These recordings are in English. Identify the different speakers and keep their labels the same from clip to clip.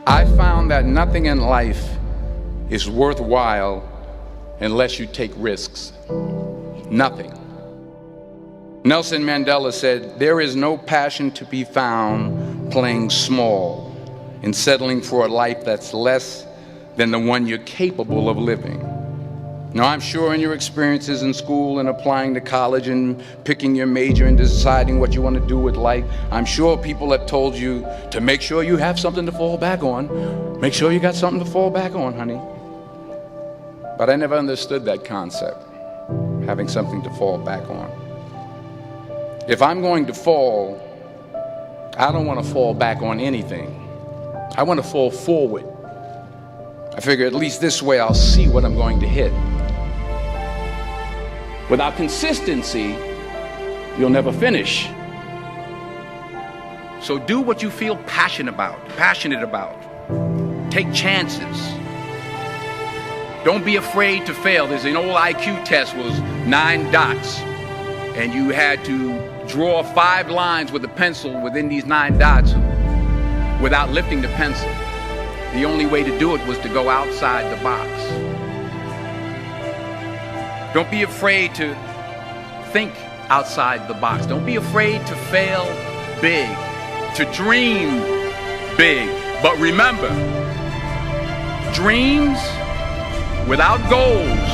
Speaker 1: I found that nothing in life is worthwhile unless you take risks. Nothing. Nelson Mandela said, "There is no passion to be found playing small and settling for a life that's less than the one you're capable of living." Now, I'm sure in your experiences in school and applying to college and picking your major and deciding what you want to do with life, I'm sure people have told you to make sure you have something to fall back on. Make sure you got something to fall back on, honey. But I never understood that concept, having something to fall back on. If I'm going to fall, I don't want to fall back on anything. I want to fall forward. I figure at least this way I'll see what I'm going to hit. Without consistency, you'll never finish. So do what you feel passionate about. Take chances. Don't be afraid to fail. There's an old IQ test, was 9 dots, and you had to draw 5 lines with a pencil within these 9 dots without lifting the pencil. The only way to do it was to go outside the box. Don't be afraid to think outside the box. Don't be afraid to fail big, to dream big. But remember, dreams without goals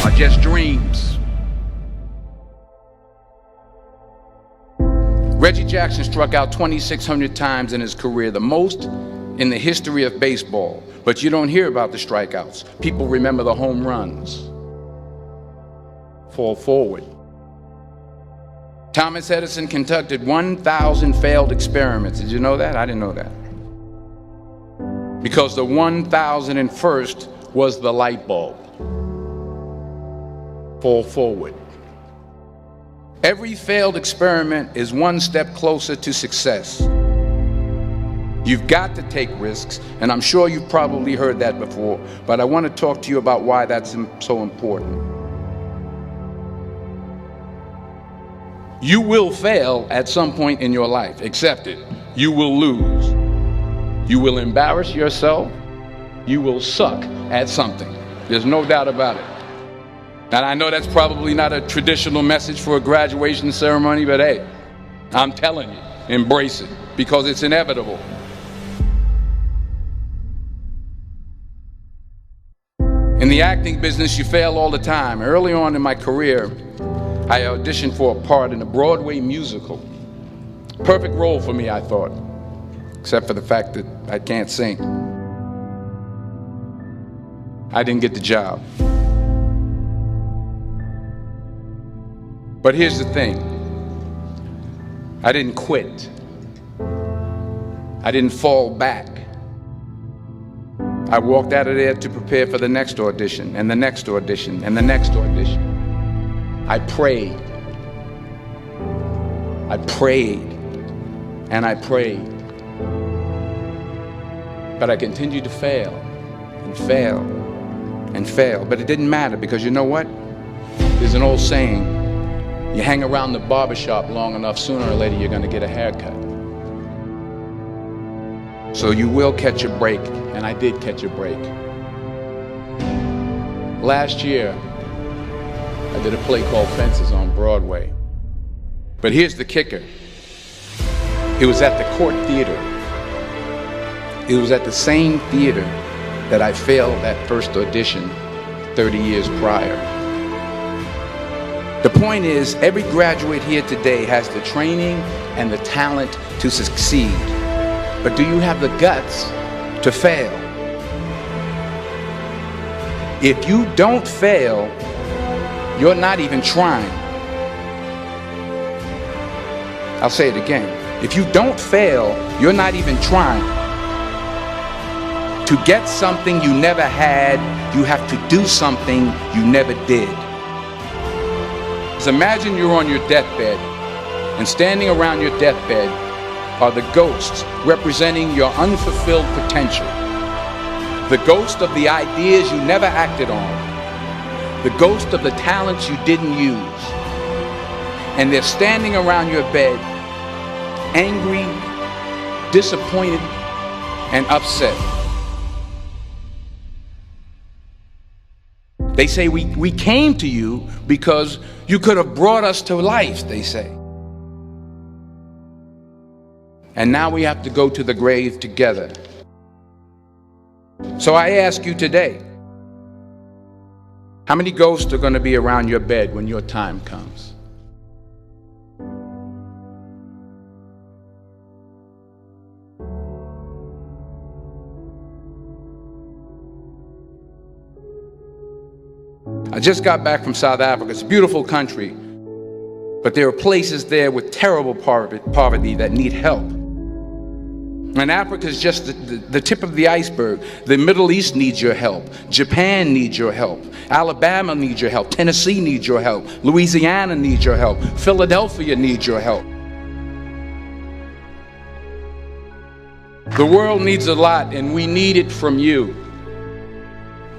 Speaker 1: are just dreams. Reggie Jackson struck out 2,600 times in his career, the most in the history of baseball. But you don't hear about the strikeouts. People remember the home runs. Fall forward. Thomas Edison conducted 1,000 failed experiments. Did you know that? I didn't know that. Because the 1,001st was the light bulb. Fall forward. Every failed experiment is one step closer to success. You've got to take risks, and I'm sure you've probably heard that before, but I want to talk to you about why that's so important. You will fail at some point in your life. Accept it. You will lose. You will embarrass yourself. You will suck at something. There's no doubt about it. And I know that's probably not a traditional message for a graduation ceremony, but hey, I'm telling you, embrace it, because it's inevitable. In the acting business, you fail all the time. Early on in my career, I auditioned for a part in a Broadway musical. Perfect role for me, I thought, except for the fact that I can't sing. I didn't get the job. But here's the thing. I didn't quit. I didn't fall back. I walked out of there to prepare for the next audition, and the next audition, and the next audition. I prayed. I prayed. And I prayed. But I continued to fail and fail and fail. But it didn't matter, because you know what? There's an old saying, you hang around the barbershop long enough, sooner or later you're going to get a haircut. So you will catch a break, and I did catch a break. Last year, I did a play called Fences on Broadway. But here's the kicker. It was at the Court Theater. It was at the same theater that I failed that first audition 30 years prior. The point is, every graduate here today has the training and the talent to succeed. But do you have the guts to fail? If you don't fail, you're not even trying. I'll say it again. If you don't fail, you're not even trying. To get something you never had, you have to do something you never did. So imagine you're on your deathbed, and standing around your deathbed are the ghosts representing your unfulfilled potential. The ghost of the ideas you never acted on. The ghost of the talents you didn't use. And they're standing around your bed, angry, disappointed, and upset. They say we came to you because you could have brought us to life, they say. And now we have to go to the grave together. So I ask you today, how many ghosts are going to be around your bed when your time comes? I just got back from South Africa. It's a beautiful country, but there are places there with terrible poverty that need help. And Africa is just the tip of the iceberg. The Middle East needs your help. Japan needs your help. Alabama needs your help. Tennessee needs your help. Louisiana needs your help. Philadelphia needs your help. The world needs a lot, and we need it from you.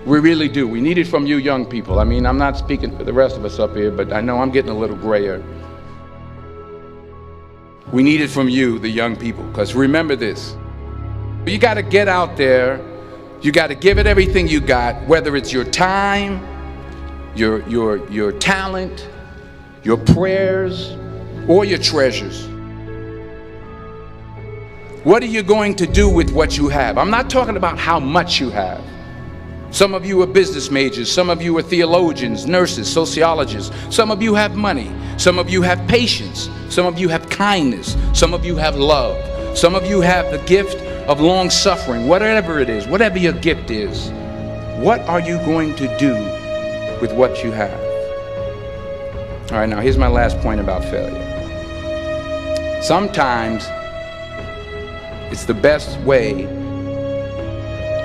Speaker 1: We really do. We need it from you young people. I mean, I'm not speaking for the rest of us up here, but I know I'm getting a little grayer. We need it from you, the young people, because remember this. You got to get out there. You got to give it everything you got, whether it's your time, your talent, your prayers, or your treasures. What are you going to do with what you have? I'm not talking about how much you have. Some of you are business majors, some of you are theologians, nurses, sociologists. Some of you have money, some of you have patience, some of you have kindness, some of you have love, some of you have the gift of long suffering. Whatever it is, whatever your gift is, what are you going to do with what you have? All right, now here's my last point about failure. Sometimes it's the best way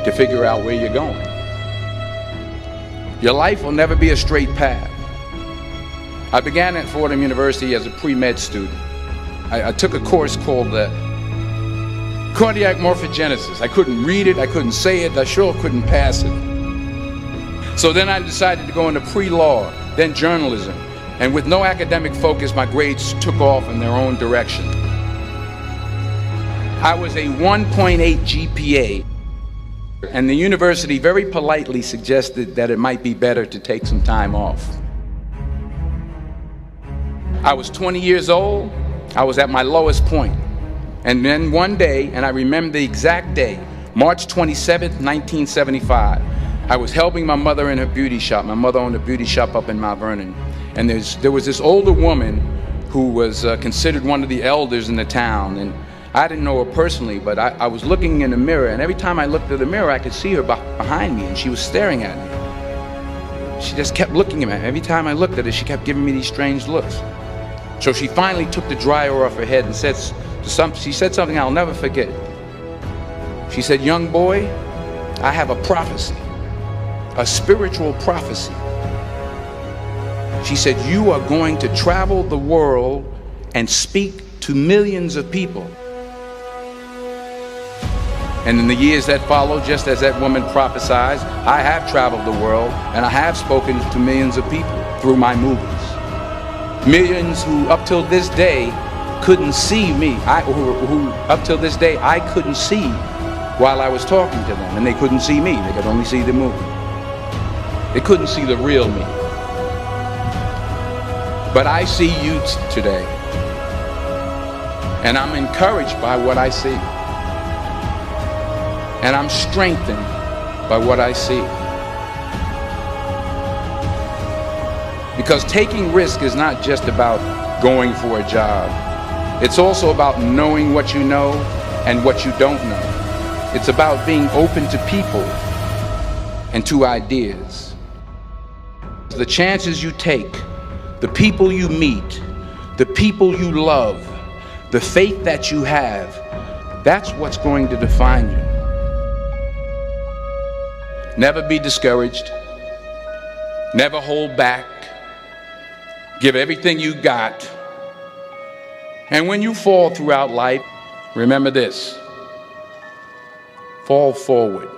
Speaker 1: to figure out where you're going. Your life will never be a straight path. I began at Fordham University as a pre-med student. I took a course called cardiac morphogenesis. I couldn't read it, I couldn't say it, I sure couldn't pass it. So then I decided to go into pre-law, then journalism. And with no academic focus, my grades took off in their own direction. I was a 1.8 GPA. And the university very politely suggested that it might be better to take some time off. I was 20 years old. I was at my lowest point. And then one day, and I remember the exact day, March 27th, 1975, I was helping my mother in her beauty shop. My mother owned a beauty shop up in Mount Vernon. And there was this older woman who was considered one of the elders in the town. And I didn't know her personally, but I was looking in the mirror, and every time I looked at the mirror, I could see her behind me, and she was staring at me. She just kept looking at me. Every time I looked at her, she kept giving me these strange looks. So she finally took the dryer off her head and she said something I'll never forget. She said, "Young boy, I have a prophecy, a spiritual prophecy." She said, "You are going to travel the world and speak to millions of people." And in the years that followed, just as that woman prophesied, I have traveled the world and I have spoken to millions of people through my movies. Millions who up till this day couldn't see me, who up till this day I couldn't see while I was talking to them, and they couldn't see me, they could only see the movie. They couldn't see the real me. But I see you today, and I'm encouraged by what I see. And I'm strengthened by what I see. Because taking risk is not just about going for a job. It's also about knowing what you know and what you don't know. It's about being open to people and to ideas. The chances you take, the people you meet, the people you love, the faith that you have, that's what's going to define you. Never be discouraged. Never hold back. Give everything you got. And when you fall throughout life, remember this: fall forward.